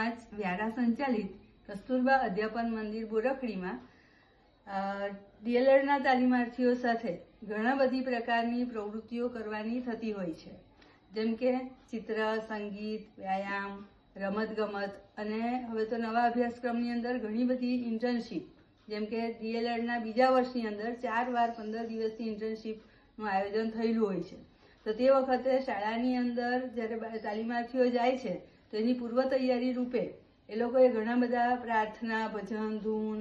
સમાજ વ્યારા સંચાલિત કસ્તુરબા અધ્યાપન મંદિર બોરખડીમાં ડીએલએડના તાલીમાર્થીઓ સાથે ઘણા બધી પ્રકારની પ્રવૃત્તિઓ કરવાની થતી હોય છે, જેમ કે ચિત્ર, સંગીત, વ્યાયામ, રમતગમત અને હવે તો નવા અભ્યાસક્રમની અંદર ઘણી બધી ઇન્ટર્નશીપ, જેમ કે ડીએલએડના બીજા વર્ષની અંદર 4 વાર 15 દિવસની ઇન્ટર્નશીપનું આયોજન થયેલું હોય છે. તો તે વખતે શાળાની અંદર જ્યારે તાલીમાર્થીઓ જાય છે તો એની પૂર્વ તૈયારી રૂપે એ લોકોએ ઘણા બધા પ્રાર્થના, ભજન, ધૂન,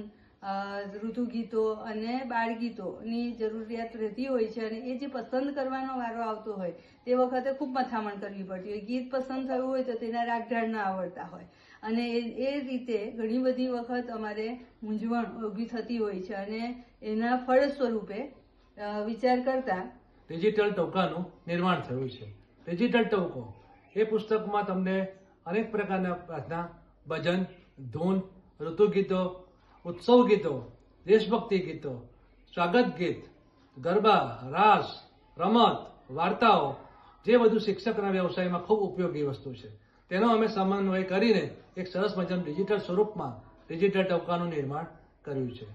ઋતુગીતો અને બાળગીતોની જરૂરિયાત રહેતી હોય છે. અને એ જે પસંદ કરવાનો વારો આવતો હોય તે વખતે ખૂબ મથામણ કરવી પડતી હોય. ગીત પસંદ થયું હોય તો તેના રાગઢાળ ન આવડતા હોય અને એ રીતે ઘણી બધી વખત અમારે મૂંઝવણ ઊભી થતી હોય છે. અને એના ફળ સ્વરૂપે વિચાર કરતા ડિજિટલ ટોકાનું નિર્માણ થયું છે. ડિજિટલ ટોકો એ પુસ્તકમાં તમને અનેક પ્રકારના પ્રાર્થના, ભજન, ધૂન, ઋતુગીતો, ઉત્સવ ગીતો, દેશભક્તિ ગીતો, સ્વાગત ગીત, ગરબા, રાસ, રમત, વાર્તાઓ જે બધું શિક્ષકના વ્યવસાયમાં ખૂબ ઉપયોગી વસ્તુ છે તેનો અમે સમન્વય કરીને એક સરસ મજાનું ડિજિટલ સ્વરૂપમાં ડિજિટલ ટોકાનું નિર્માણ કર્યું છે.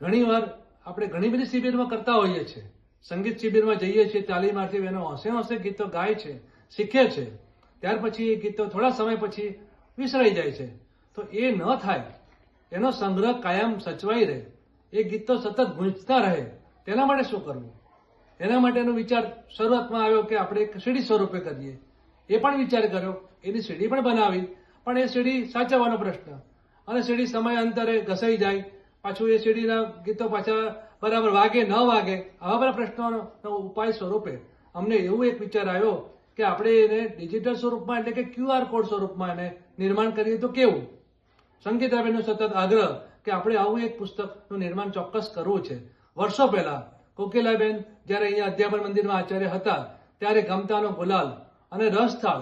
ઘણીવાર આપણે ઘણી બધી શિબિરમાં કરતા હોઈએ છીએ. સંગીત શિબિરમાં જઈએ છીએ, તાલીમાર્થી બહેનો હોંશે ગીતો ગાય છે, શીખે છે, ત્યાર પછી એ ગીતો થોડા સમય પછી વિસરાઈ જાય છે. તો એ ન થાય, એનો સંગ્રહ કાયમ સચવાઈ રહે, એ ગીતો સતત ગૂંજતા રહે, તેના માટે શું કરવું? એના માટેનો વિચાર શરૂઆતમાં આવ્યો કે આપણે એક સીડી સ્વરૂપે કરીએ. એ પણ વિચાર કર્યો, એની સીડી પણ બનાવી, પણ એ સીડી સાચવવાનો પ્રશ્ન, અને સીડી સમયાંતરે ઘસાઈ જાય, પાછું એ સીડીના ગીતો પાછા બરાબર વાગે ન વાગે, આવા બધા પ્રશ્નોનો ઉપાય સ્વરૂપે અમને એવું એક વિચાર આવ્યો કે આપણે એને ડિજિટલ સ્વરૂપમાં એટલે કે QR કોડ સ્વરૂપમાં એને નિર્માણ કરીએ તો કેવું? સંગીતાબેનનો સતત આગ્રહ કે આપણે આવું એક પુસ્તકનું નિર્માણ ચોક્કસ કરવું છે. વર્ષો પહેલા કોકિલાબેન જ્યારે અહીંયા અધ્યાપન મંદિરમાં આચાર્ય હતા ત્યારે ગમતાનો ગુલાલ અને રસથાળ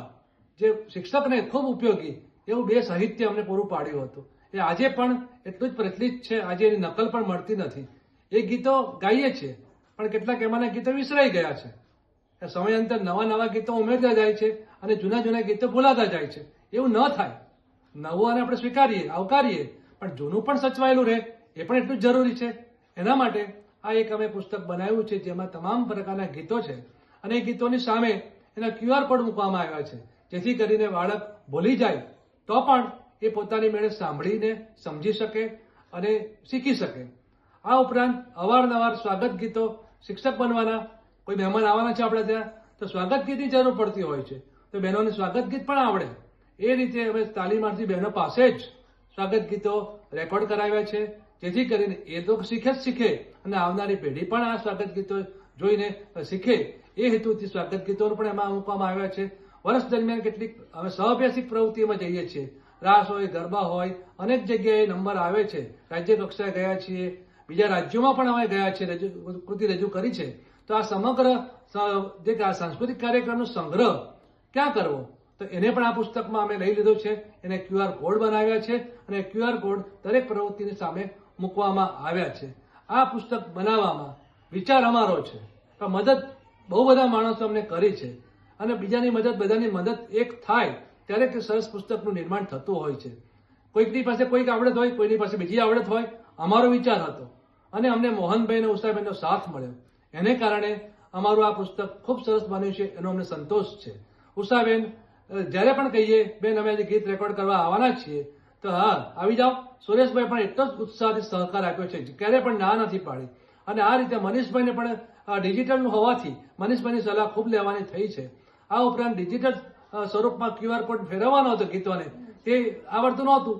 જે શિક્ષકને ખૂબ ઉપયોગી એવું 2 સાહિત્ય અમને પૂરું પાડ્યું હતું. એ આજે પણ એટલું જ પ્રચલિત છે. આજે એની નકલ પણ મળતી નથી. એ ગીતો ગાઈએ છીએ, પણ કેટલાક એમાંના ગીતો વિસરાઈ ગયા છે. સમયાંતર નવા ગીતો ઉમેરતા જાય છે અને જૂના ગીતો ભૂલાતા જાય છે. એવું ન થાય. નવું આને આપણે સ્વીકારીએ, આવકારીએ, પણ જૂનું પણ સચવાયેલું રહે એ પણ એટલું જ જરૂરી છે. એના માટે આ એક અમે પુસ્તક બનાવ્યું છે જેમાં તમામ પ્રકારના ગીતો છે અને એ ગીતોની સામે એના QR કોડ મૂકવામાં આવ્યા છે, જેથી કરીને બાળક ભૂલી જાય તો પણ એ પોતાની મેળે સાંભળીને સમજી શકે અને શીખી શકે. આ ઉપરાંત અવારનવાર સ્વાગત ગીતો, શિક્ષક બનવાના કોઈ મહેમાન આવવાના છે આપણે ત્યાં તો સ્વાગત ગીતની જરૂર પડતી હોય છે, તો બહેનોને સ્વાગત ગીત પણ આવડે એ રીતે અમે તાલીમાર્થી બહેનો પાસે જ સ્વાગત ગીતો રેકોર્ડ કરાવ્યા છે, જેથી કરીને એ તો શીખે અને આવનારી પેઢી પણ આ સ્વાગત ગીતો જોઈને શીખે એ હેતુથી સ્વાગત ગીતો પણ એમાં મૂકવામાં આવ્યા છે. વર્ષ દરમિયાન કેટલીક અમે સહઅભ્યાસિક પ્રવૃત્તિઓમાં જઈએ છીએ. રાસ હોય, ગરબા હોય, અનેક જગ્યાએ નંબર આવે છે. રાજ્ય કક્ષાએ ગયા છીએ, બીજા રાજ્યોમાં પણ અમે ગયા છીએ, કૃતિ રજૂ કરી છે. તો આ સમગ્ર જે સાંસ્કૃતિક કાર્યક્રમનો સંગ્રહ ક્યાં કરવો, તો એને પણ આ પુસ્તકમાં અમે લઈ લીધો છે. એને QR કોડ બનાવ્યા છે અને QR કોડ દરેક પ્રવૃત્તિની સામે મૂકવામાં આવ્યા છે. આ પુસ્તક બનાવવામાં વિચાર અમારો છે, પણ મદદ બહુ બધા માણસો અમને કરી છે અને બધાની મદદ એક થાય ત્યારે કે સરસ પુસ્તકનું નિર્માણ થતું હોય છે. કોઈકની પાસે કોઈક આવડત હોય, કોઈની પાસે બીજી આવડત હોય. અમારો વિચાર હતો અને અમને મોહનભાઈ અને ઉષાબેનનો સાથ મળ્યો. એને કારણે અમારું આ પુસ્તક ખૂબ સરસ બન્યું છે, એનો અમને સંતોષ છે. ઉષાબેન જ્યારે પણ કહીએ બેન અમે આજે ગીત રેકોર્ડ કરવા આવવાના છીએ તો હા આવી જાઓ. સુરેશભાઈ પણ એટલો જ ઉત્સાહથી સહકાર આપ્યો છે, ક્યારેય પણ ના નથી પાડી. અને આ રીતે મનીષભાઈને પણ ડિજિટલનું હોવાથી મનીષભાઈની સલાહ ખૂબ લેવાની થઈ છે. આ ઉપરાંત ડિજિટલ સ્વરૂપમાં QR કોડ ફેરવવાનો હતો ગીતોને, તે આવડતું નહોતું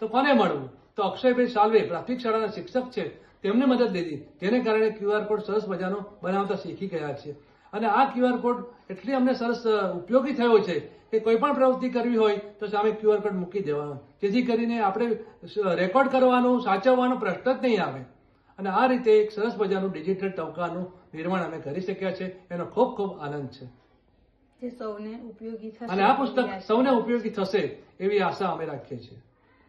તો કોને મળવું? તો અક્ષયભાઈ સાલ્વે પ્રાથમિક શાળાના શિક્ષક છે, તેમની મદદ લીધી, જેને કારણે QR કોડ સરસ મજાનો બનાવતા શીખી ગયા છે. અને આ QR કોડ એટલી અમને સરસ ઉપયોગી થયો છે કે કોઈ પણ પ્રવૃત્તિ કરવી હોય તો સામે QR કોડ મૂકી દેવાનો, જેથી કરીને આપણે રેકોર્ડ કરવાનું, સાચવવાનો પ્રશ્ન જ નહીં આવે. અને આ રીતે એક સરસ મજાનું ડિજિટલ ટોકાનું નિર્માણ અમે કરી શક્યા છે. એનો ખૂબ ખૂબ આનંદ છે. જે સૌને ઉપયોગી થશે અને આ પુસ્તક સૌને ઉપયોગી થશે એવી આશા અમે રાખીએ છીએ.